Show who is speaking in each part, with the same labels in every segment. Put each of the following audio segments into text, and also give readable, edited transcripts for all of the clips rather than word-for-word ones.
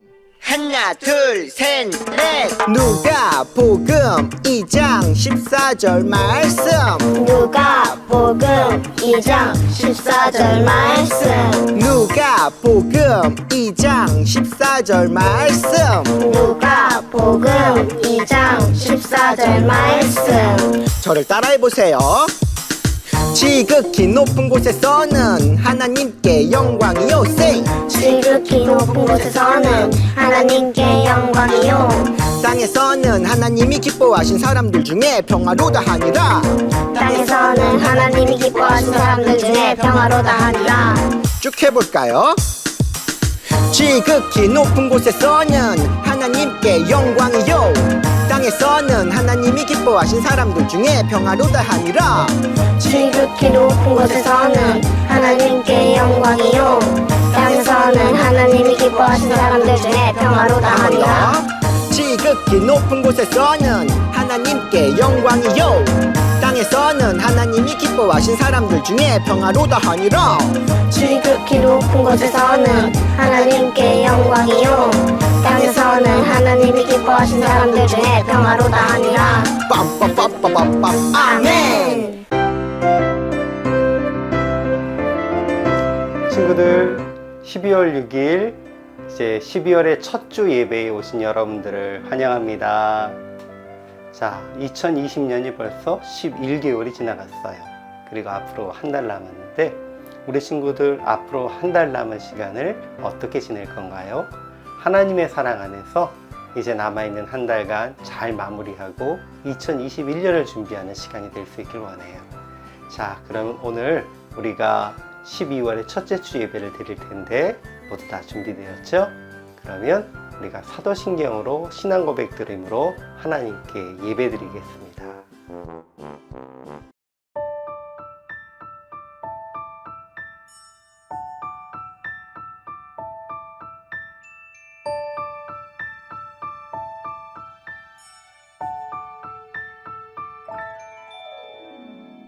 Speaker 1: 하나 둘 셋 넷 누가복음 2장 14절 말씀
Speaker 2: 누가복음 2장 14절 말씀
Speaker 1: 누가복음 2장 14절 말씀
Speaker 2: 누가복음 2장 14절 말씀
Speaker 1: 저를 따라해보세요. 지극히 높은 곳에서는 하나님께 영광이요 생
Speaker 2: 지극히 높은 곳에서는 하나님께 영광이요
Speaker 1: 땅에서는 하나님이 기뻐하신 사람들 중에 평화로다 하니라.
Speaker 2: 땅에서는 하나님이 기뻐하신 사람들 중에 평화로다 하니라.
Speaker 1: 쭉 해볼까요? 지극히 높은 곳에서는 하나님께 영광이요 땅에서는 하나님이 기뻐하신 사람들 중에 평화로다 하니라.
Speaker 2: 지극히 높은 곳에서는 하나님께 영광이요 땅에서는 하나님이 기뻐하신 사람들 중에 평화로다 하니라.
Speaker 1: 지극히 높은 곳에서는 하나님께 영광이요 땅에서는 하나님이 기뻐하신 사람들 중에 평화로다 하니라.
Speaker 2: 지극히 높은 곳에서는 하나님께 영광이요 땅에서는 하나님이 기뻐하신 사람들 중에 평화로다 하니라.
Speaker 1: 빰빰빰빰빰빰 아멘.
Speaker 3: 친구들, 12월 6일 이제 12월의 첫 주 예배에 오신 여러분들을 환영합니다. 자, 2020년이 벌써 11개월이 지나갔어요. 그리고 앞으로 한 달 남았는데 우리 친구들 앞으로 한 달 남은 시간을 어떻게 지낼 건가요? 하나님의 사랑 안에서 이제 남아있는 한 달간 잘 마무리하고 2021년을 준비하는 시간이 될 수 있길 원해요. 자, 그럼 오늘 우리가 12월의 첫째 주 예배를 드릴 텐데 모두 다 준비되었죠? 그러면 우리가 사도신경으로 신앙 고백 드림으로 하나님께 예배 드리겠습니다.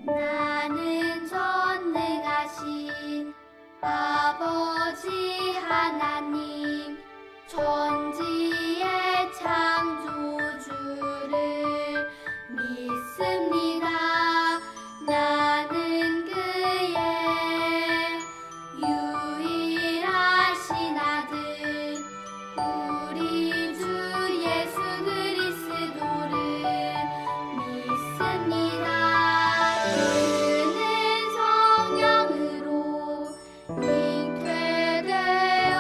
Speaker 4: 나는 전능하신 아버지 하나님 천지의 창조주를 믿습니다. 나는 그의 유일하신 아들 우리 주 예수 그리스도를 믿습니다. 그는 성령으로 잉태되어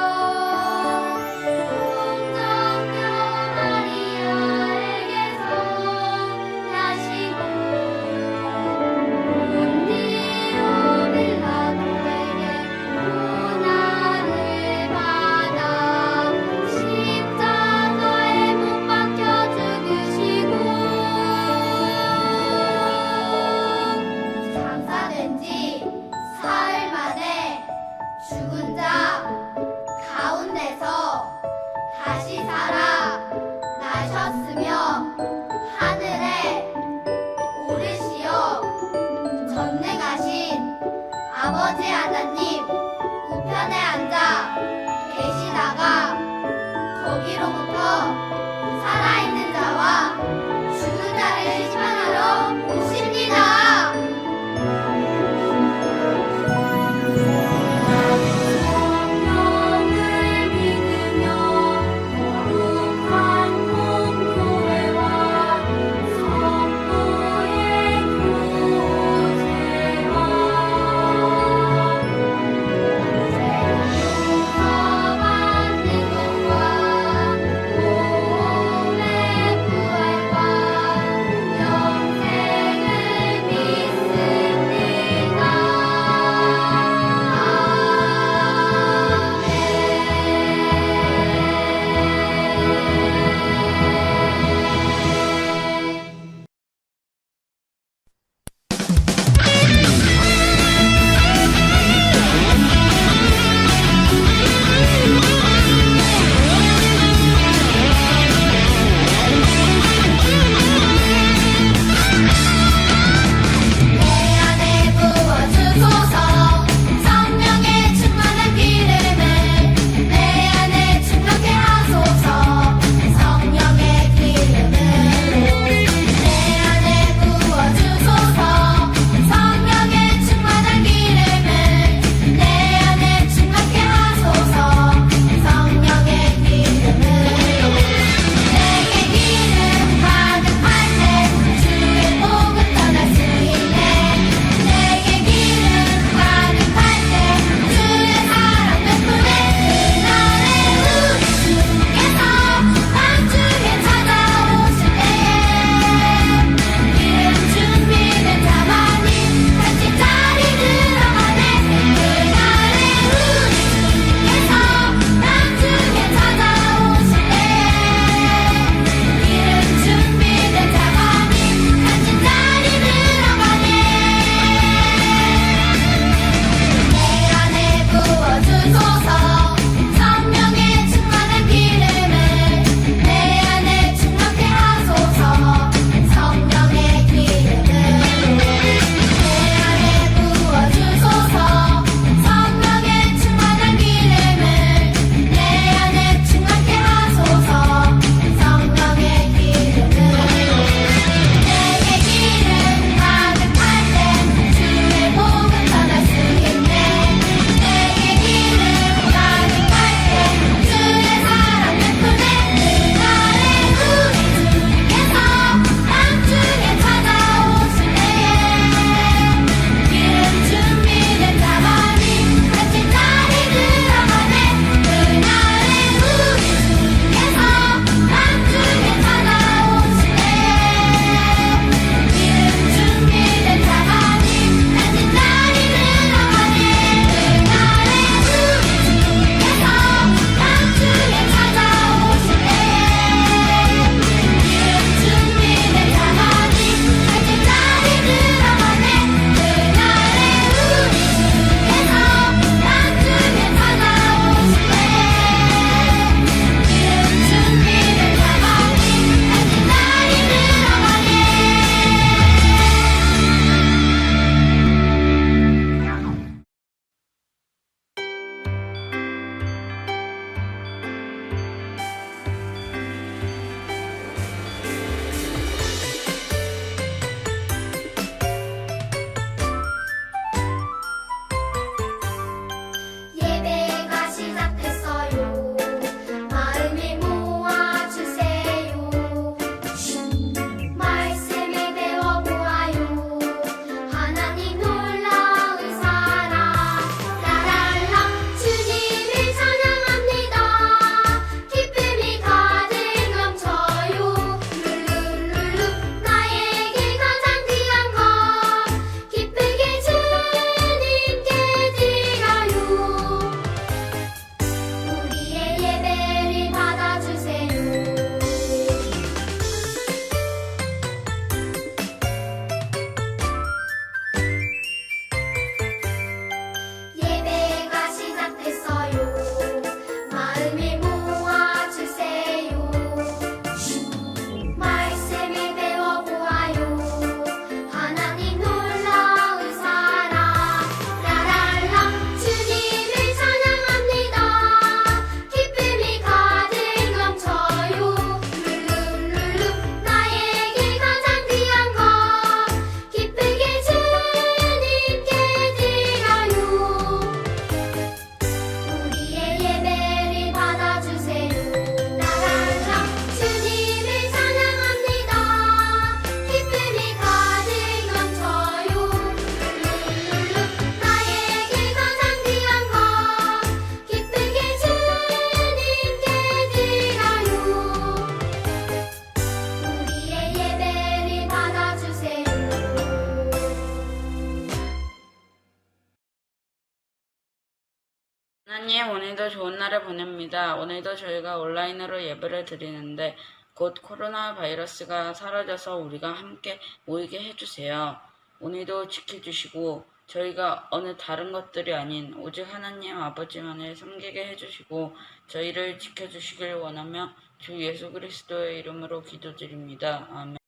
Speaker 5: 하나님, 오늘도 좋은 날을 보냅니다. 오늘도 저희가 온라인으로 예배를 드리는데 곧 코로나 바이러스가 사라져서 우리가 함께 모이게 해주세요. 오늘도 지켜주시고 저희가 어느 다른 것들이 아닌 오직 하나님 아버지만을 섬기게 해주시고 저희를 지켜주시길 원하며 주 예수 그리스도의 이름으로 기도드립니다. 아멘.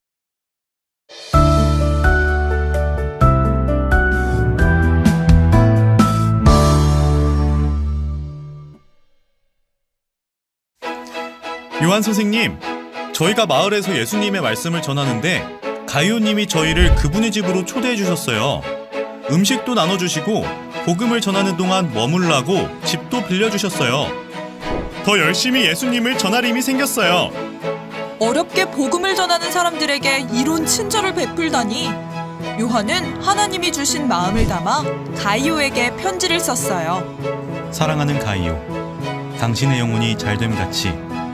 Speaker 6: 요한 선생님, 저희가 마을에서 예수님의 말씀을 전하는데 가이오님이 저희를 그분의 집으로 초대해 주셨어요. 음식도 나눠주시고 복음을 전하는 동안 머물라고 집도 빌려주셨어요. 더 열심히 예수님을 전할 힘이 생겼어요.
Speaker 7: 어렵게 복음을 전하는 사람들에게 이런 친절을 베풀다니. 요한은 하나님이 주신 마음을 담아 가이오에게 편지를 썼어요.
Speaker 6: 사랑하는 가이오, 당신의 영혼이 잘됨 같이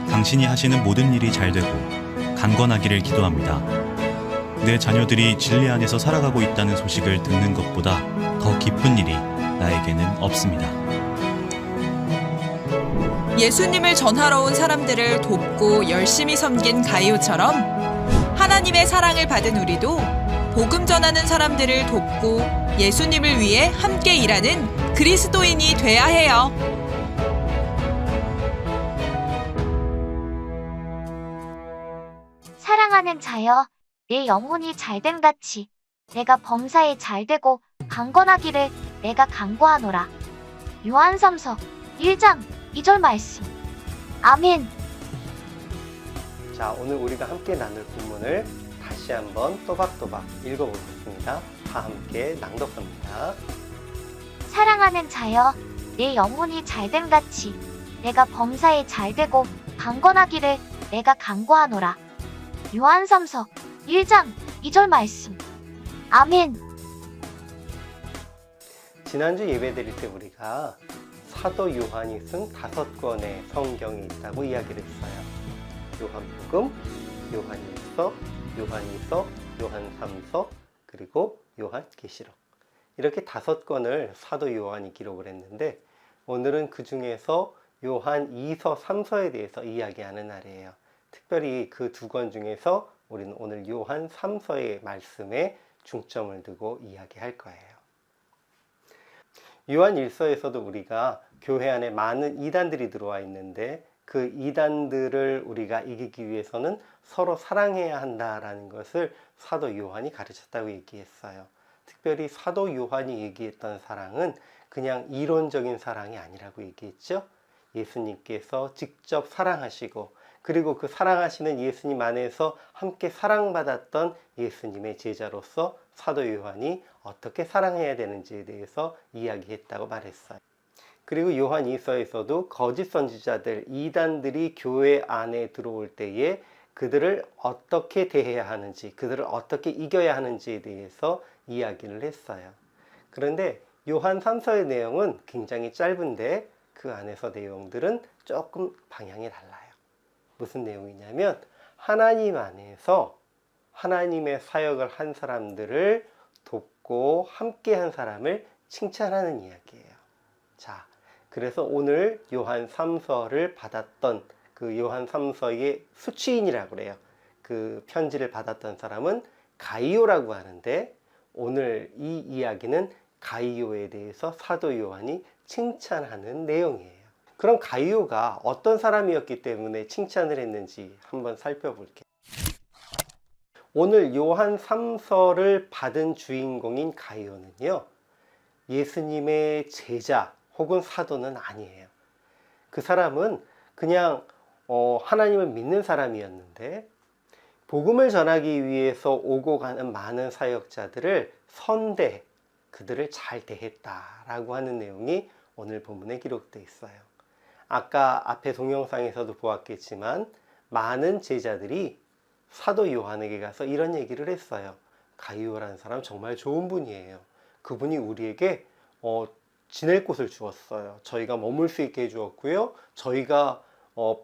Speaker 6: 당신이 하시는 모든 일이 잘되고 강건하기를 기도합니다. 내 자녀들이 진리 안에서 살아가고 있다는 소식을 듣는 것보다 더 기쁜 일이 나에게는 없습니다.
Speaker 7: 예수님을 전하러 온 사람들을 돕고 열심히 섬긴 가이오처럼 하나님의 사랑을 받은 우리도 복음 전하는 사람들을 돕고 예수님을 위해 함께 일하는 그리스도인이 돼야 해요.
Speaker 8: 사랑하는 자여, 내 영혼이 잘됨 같이 내가 범사에 잘되고 강건하기를 내가 간구하노라. 요한삼서 1장 2절 말씀. 아멘.
Speaker 3: 자, 오늘 우리가 함께 나눌 본문을 다시 한번 또박또박 읽어보겠습니다. 다 함께 낭독합니다.
Speaker 8: 사랑하는 자여, 내 영혼이 잘됨 같이 내가 범사에 잘되고 강건하기를 내가 간구하노라. 요한삼서 1장 2절 말씀. 아멘. 지난주
Speaker 3: 예배 드릴 때 우리가 사도 요한이 쓴 5권의 성경이 있다고 이야기를 했어요. 요한복음, 요한일서, 요한이서, 요한삼서, 그리고 요한계시록. 이렇게 5권을 사도 요한이 기록을 했는데 오늘은 그 중에서 요한 2서, 3서에 대해서 이야기하는 날이에요. 특별히 그 2권 중에서 우리는 오늘 요한 3서의 말씀에 중점을 두고 이야기할 거예요. 요한 1서에서도 우리가 교회 안에 많은 이단들이 들어와 있는데 그 이단들을 우리가 이기기 위해서는 서로 사랑해야 한다라는 것을 사도 요한이 가르쳤다고 얘기했어요. 특별히 사도 요한이 얘기했던 사랑은 그냥 이론적인 사랑이 아니라고 얘기했죠. 예수님께서 직접 사랑하시고 그리고 그 사랑하시는 예수님 안에서 함께 사랑받았던 예수님의 제자로서 사도 요한이 어떻게 사랑해야 되는지에 대해서 이야기했다고 말했어요. 그리고 요한 2서에서도 거짓 선지자들, 이단들이 교회 안에 들어올 때에 그들을 어떻게 대해야 하는지, 그들을 어떻게 이겨야 하는지에 대해서 이야기를 했어요. 그런데 요한 3서의 내용은 굉장히 짧은데 그 안에서 내용들은 조금 방향이 달라요. 무슨 내용이냐면 하나님 안에서 하나님의 사역을 한 사람들을 돕고 함께 한 사람을 칭찬하는 이야기예요. 자, 그래서 오늘 요한 3서를 받았던 그 요한 3서의 수취인이라고 그래요. 그 편지를 받았던 사람은 가이오라고 하는데 오늘 이 이야기는 가이오에 대해서 사도 요한이 칭찬하는 내용이에요. 그럼 가이오가 어떤 사람이었기 때문에 칭찬을 했는지 한번 살펴볼게요. 오늘 요한 3서를 받은 주인공인 가이오는요, 예수님의 제자 혹은 사도는 아니에요. 그 사람은 그냥 하나님을 믿는 사람이었는데 복음을 전하기 위해서 오고 가는 많은 사역자들을 선대, 그들을 잘 대했다라고 하는 내용이 오늘 본문에 기록되어 있어요. 아까 앞에 동영상에서도 보았겠지만 많은 제자들이 사도 요한에게 가서 이런 얘기를 했어요. 가이오라는 사람 정말 좋은 분이에요. 그분이 우리에게 지낼 곳을 주었어요. 저희가 머물 수 있게 해주었고요. 저희가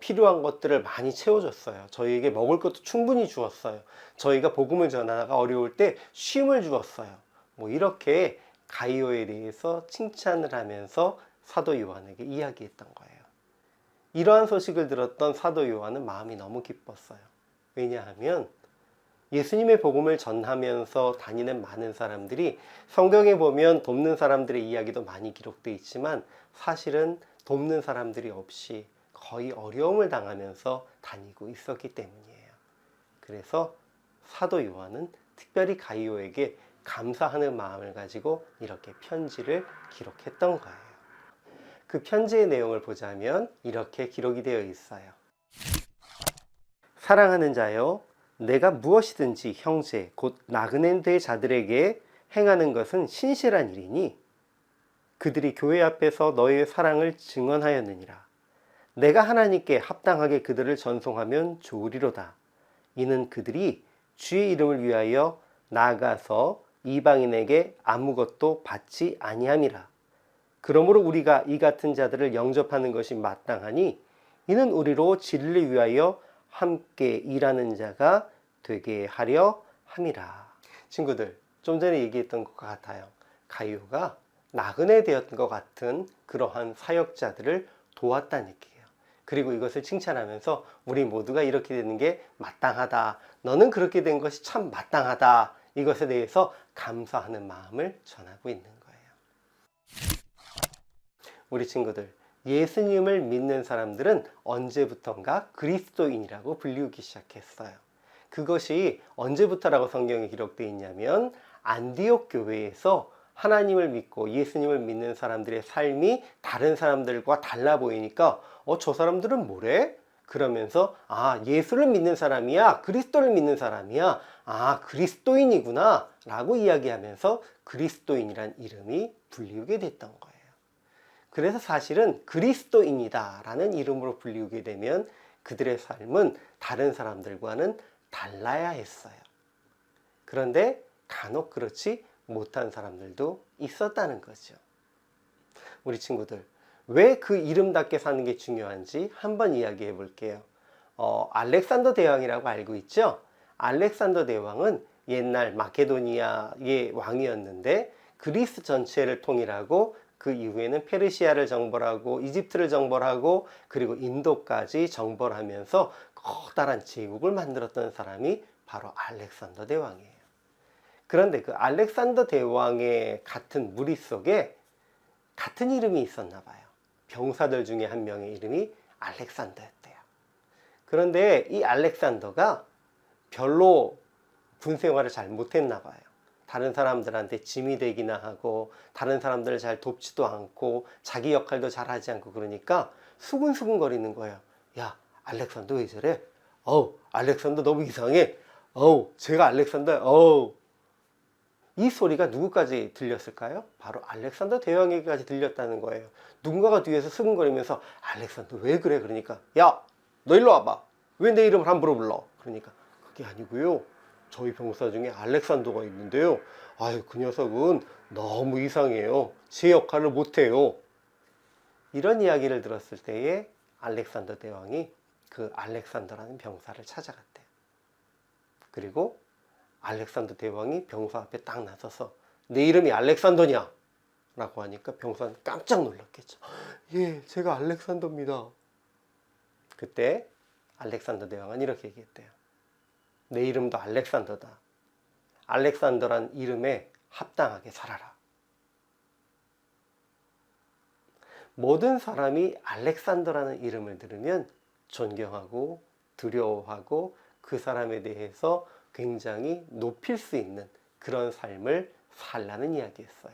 Speaker 3: 필요한 것들을 많이 채워줬어요. 저희에게 먹을 것도 충분히 주었어요. 저희가 복음을 전하다가 어려울 때 쉼을 주었어요. 뭐 이렇게 가이오에 대해서 칭찬을 하면서 사도 요한에게 이야기했던 거예요. 이러한 소식을 들었던 사도 요한은 마음이 너무 기뻤어요. 왜냐하면 예수님의 복음을 전하면서 다니는 많은 사람들이 성경에 보면 돕는 사람들의 이야기도 많이 기록되어 있지만 사실은 돕는 사람들이 없이 거의 어려움을 당하면서 다니고 있었기 때문이에요. 그래서 사도 요한은 특별히 가이오에게 감사하는 마음을 가지고 이렇게 편지를 기록했던 거예요. 그 편지의 내용을 보자면 이렇게 기록이 되어 있어요. 사랑하는 자여, 내가 무엇이든지 형제 곧 나그네된 자들에게 행하는 것은 신실한 일이니 그들이 교회 앞에서 너의 사랑을 증언하였느니라. 내가 하나님께 합당하게 그들을 전송하면 좋으리로다. 이는 그들이 주의 이름을 위하여 나아가서 이방인에게 아무것도 받지 아니함이라. 그러므로 우리가 이 같은 자들을 영접하는 것이 마땅하니 이는 우리로 진리를 위하여 함께 일하는 자가 되게 하려 함이라. 친구들, 좀 전에 얘기했던 것과 같아요. 가이오가 나그네 되었던 것 같은 그러한 사역자들을 도왔다는 얘기예요. 그리고 이것을 칭찬하면서 우리 모두가 이렇게 되는 게 마땅하다. 너는 그렇게 된 것이 참 마땅하다. 이것에 대해서 감사하는 마음을 전하고 있는 거예요. 우리 친구들, 예수님을 믿는 사람들은 언제부턴가 그리스도인이라고 불리우기 시작했어요. 그것이 언제부터라고 성경에 기록되어 있냐면 안디옥 교회에서 하나님을 믿고 예수님을 믿는 사람들의 삶이 다른 사람들과 달라 보이니까 저 사람들은 뭐래? 그러면서 예수를 믿는 사람이야, 그리스도를 믿는 사람이야, 그리스도인이구나 라고 이야기하면서 그리스도인이란 이름이 불리우게 됐던 거예요. 그래서 사실은 그리스도인이다 라는 이름으로 불리우게 되면 그들의 삶은 다른 사람들과는 달라야 했어요. 그런데 간혹 그렇지 못한 사람들도 있었다는 거죠. 우리 친구들, 왜 그 이름답게 사는 게 중요한지 한번 이야기해 볼게요. 알렉산더 대왕이라고 알고 있죠? 알렉산더 대왕은 옛날 마케도니아의 왕이었는데 그리스 전체를 통일하고 그 이후에는 페르시아를 정벌하고 이집트를 정벌하고 그리고 인도까지 정벌 하면서 커다란 제국을 만들었던 사람이 바로 알렉산더 대왕이에요. 그런데 그 알렉산더 대왕의 같은 무리 속에 같은 이름이 있었나 봐요. 병사들 중에 한 명의 이름이 알렉산더였대요. 그런데 이 알렉산더가 별로 군 생활을 잘 못했나 봐요. 다른 사람들한테 짐이 되기나 하고 다른 사람들을 잘 돕지도 않고 자기 역할도 잘 하지 않고 그러니까 수근수근 거리는 거예요. 야, 알렉산더 왜 저래? 알렉산더 너무 이상해. 제가 알렉산더. 이 소리가 누구까지 들렸을까요? 바로 알렉산더 대왕에게까지 들렸다는 거예요. 누군가가 뒤에서 수근거리면서 알렉산더 왜 그래? 그러니까 야, 너 일로 와봐. 왜 내 이름을 함부로 불러? 그러니까 그게 아니고요. 저희 병사 중에 알렉산더가 있는데요. 그 녀석은 너무 이상해요. 제 역할을 못해요. 이런 이야기를 들었을 때에 알렉산더 대왕이 그 알렉산더라는 병사를 찾아갔대요. 그리고 알렉산더 대왕이 병사 앞에 딱 나서서 내 이름이 알렉산더냐? 라고 하니까 병사는 깜짝 놀랐겠죠. 예, 제가 알렉산더입니다. 그때 알렉산더 대왕은 이렇게 얘기했대요. 내 이름도 알렉산더다. 알렉산더란 이름에 합당하게 살아라. 모든 사람이 알렉산더라는 이름을 들으면 존경하고 두려워하고 그 사람에 대해서 굉장히 높일 수 있는 그런 삶을 살라는 이야기였어요.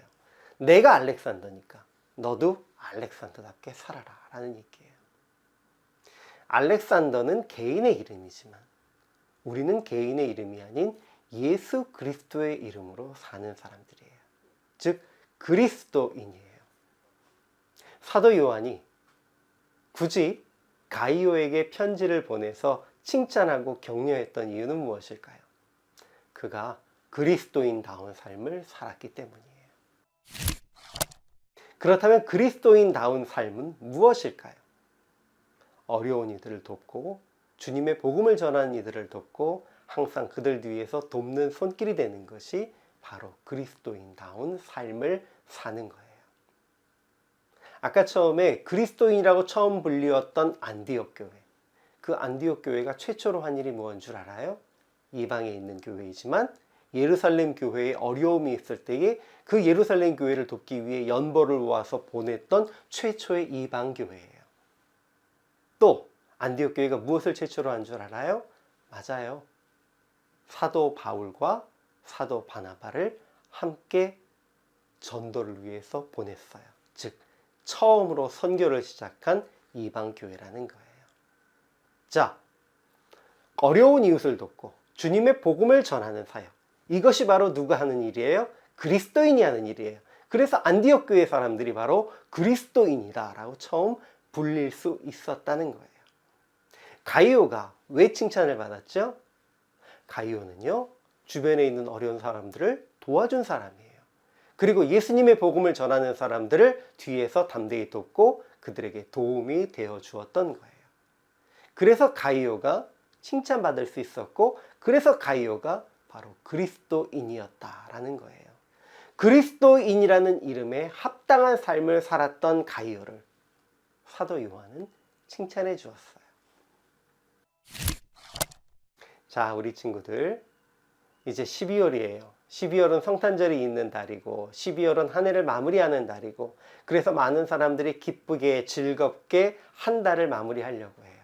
Speaker 3: 내가 알렉산더니까 너도 알렉산더답게 살아라 라는 얘기예요. 알렉산더는 개인의 이름이지만 우리는 개인의 이름이 아닌 예수 그리스도의 이름으로 사는 사람들이에요. 즉 그리스도인이에요. 사도 요한이 굳이 가이오에게 편지를 보내서 칭찬하고 격려했던 이유는 무엇일까요? 그가 그리스도인다운 삶을 살았기 때문이에요. 그렇다면 그리스도인다운 삶은 무엇일까요? 어려운 이들을 돕고 주님의 복음을 전하는 이들을 돕고 항상 그들 위해서 돕는 손길이 되는 것이 바로 그리스도인다운 삶을 사는 거예요. 아까 처음에 그리스도인이라고 처음 불리웠던 안디옥 교회, 그 안디옥 교회가 최초로 한 일이 무엇인 줄 알아요? 이방에 있는 교회이지만 예루살렘 교회에 어려움이 있을 때에 그 예루살렘 교회를 돕기 위해 연보를 모아서 보냈던 최초의 이방 교회예요. 또 안디옥 교회가 무엇을 최초로 한 줄 알아요? 맞아요. 사도 바울과 사도 바나바를 함께 전도를 위해서 보냈어요. 즉 처음으로 선교를 시작한 이방 교회라는 거예요. 자, 어려운 이웃을 돕고 주님의 복음을 전하는 사역, 이것이 바로 누가 하는 일이에요? 그리스도인이 하는 일이에요. 그래서 안디옥 교회 사람들이 바로 그리스도인이다 라고 처음 불릴 수 있었다는 거예요. 가이오가 왜 칭찬을 받았죠? 가이오는요, 주변에 있는 어려운 사람들을 도와준 사람이에요. 그리고 예수님의 복음을 전하는 사람들을 뒤에서 담대히 돕고 그들에게 도움이 되어 주었던 거예요. 그래서 가이오가 칭찬받을 수 있었고, 그래서 가이오가 바로 그리스도인이었다라는 거예요. 그리스도인이라는 이름에 합당한 삶을 살았던 가이오를 사도 요한은 칭찬해 주었어요. 자, 우리 친구들, 이제 12월이에요. 12월은 성탄절이 있는 달이고 12월은 한 해를 마무리하는 달이고, 그래서 많은 사람들이 기쁘게 즐겁게 한 달을 마무리하려고 해요.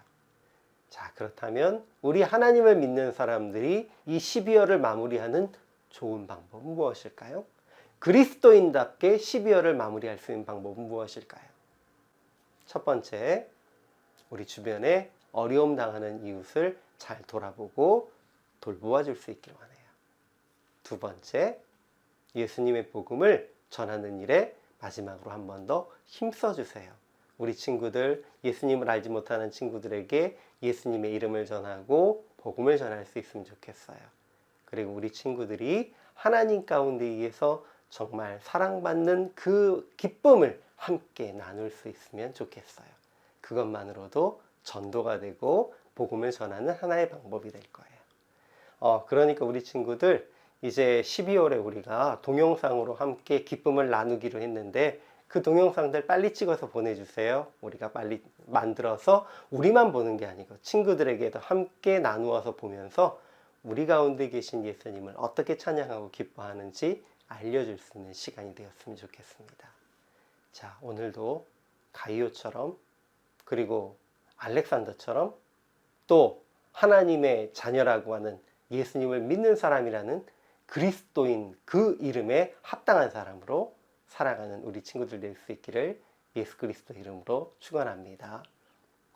Speaker 3: 자, 그렇다면 우리 하나님을 믿는 사람들이 이 12월을 마무리하는 좋은 방법은 무엇일까요? 그리스도인답게 12월을 마무리할 수 있는 방법은 무엇일까요? 첫 번째, 우리 주변에 어려움 당하는 이웃을 잘 돌아보고 돌보아 줄 수 있길 원해요. 두 번째, 예수님의 복음을 전하는 일에 마지막으로 한 번 더 힘써 주세요. 우리 친구들, 예수님을 알지 못하는 친구들에게 예수님의 이름을 전하고 복음을 전할 수 있으면 좋겠어요. 그리고 우리 친구들이 하나님 가운데 의해서 정말 사랑받는 그 기쁨을 함께 나눌 수 있으면 좋겠어요. 그것만으로도 전도가 되고 복음을 전하는 하나의 방법이 될 거예요. 그러니까 우리 친구들, 이제 12월에 우리가 동영상으로 함께 기쁨을 나누기로 했는데, 그 동영상들 빨리 찍어서 보내주세요. 우리가 빨리 만들어서 우리만 보는 게 아니고 친구들에게도 함께 나누어서 보면서 우리 가운데 계신 예수님을 어떻게 찬양하고 기뻐하는지 알려줄 수 있는 시간이 되었으면 좋겠습니다. 자, 오늘도 가이오처럼, 그리고 알렉산더처럼, 또 하나님의 자녀라고 하는 예수님을 믿는 사람이라는 그리스도인, 그 이름에 합당한 사람으로 살아가는 우리 친구들 될 수 있기를 예수 그리스도 이름으로 축원합니다.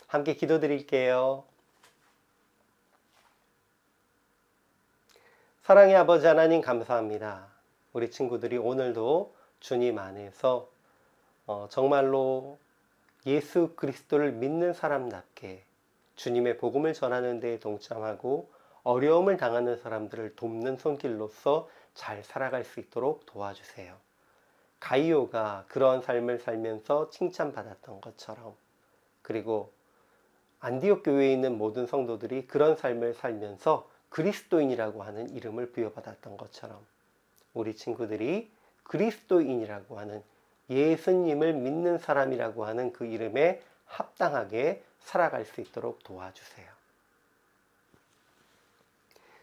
Speaker 3: 함께 기도드릴게요. 사랑의 아버지 하나님, 감사합니다. 우리 친구들이 오늘도 주님 안에서 정말로 예수 그리스도를 믿는 사람답게 주님의 복음을 전하는 데에 동참하고 어려움을 당하는 사람들을 돕는 손길로서 잘 살아갈 수 있도록 도와주세요. 가이오가 그런 삶을 살면서 칭찬받았던 것처럼, 그리고 안디옥 교회에 있는 모든 성도들이 그런 삶을 살면서 그리스도인이라고 하는 이름을 부여받았던 것처럼, 우리 친구들이 그리스도인이라고 하는 예수님을 믿는 사람이라고 하는 그 이름에 합당하게 살아갈 수 있도록 도와주세요.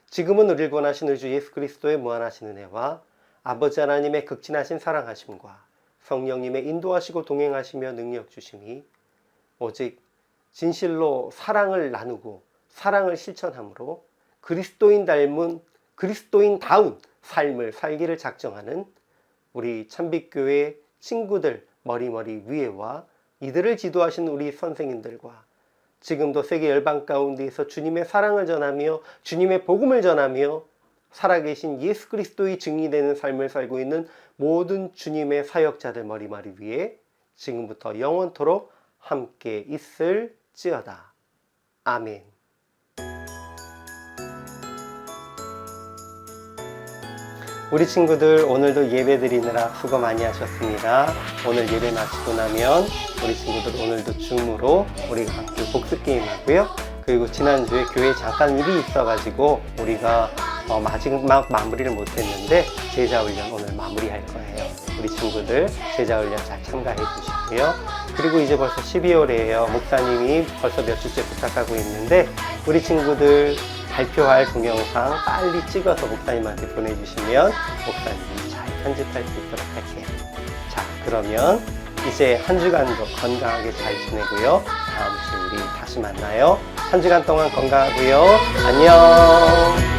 Speaker 3: 지금은 우리를 구원하신 우리 주 예수 그리스도의 무한하신 은혜와 아버지 하나님의 극진하신 사랑하심과 성령님의 인도하시고 동행하시며 능력 주심이 오직 진실로 사랑을 나누고 사랑을 실천함으로 그리스도인다운 삶을 살기를 작정하는 우리 참빛교회 친구들 머리머리 위에와 이들을 지도하신 우리 선생님들과 지금도 세계 열방 가운데에서 주님의 사랑을 전하며 주님의 복음을 전하며 살아계신 예수 그리스도의 증인되는 삶을 살고 있는 모든 주님의 사역자들 머리머리 위에 지금부터 영원토록 함께 있을지어다. 아멘. 우리 친구들, 오늘도 예배 드리느라 수고 많이 하셨습니다. 오늘 예배 마치고 나면 우리 친구들 오늘도 줌으로 우리가 함께 복습 게임 하고요. 그리고 지난주에 교회에 잠깐 일이 있어가지고 우리가 마지막 마무리를 못했는데 제자훈련 오늘 마무리할 거예요. 우리 친구들 제자훈련 잘 참가해 주시고요. 그리고 이제 벌써 12월이에요. 목사님이 벌써 몇 주째 부탁하고 있는데 우리 친구들 발표할 동영상 빨리 찍어서 목사님한테 보내주시면 목사님이 잘 편집할 수 있도록 할게요. 자, 그러면 이제 한 주간도 건강하게 잘 지내고요. 다음 주에 우리 다시 만나요. 한 주간 동안 건강하고요. 안녕.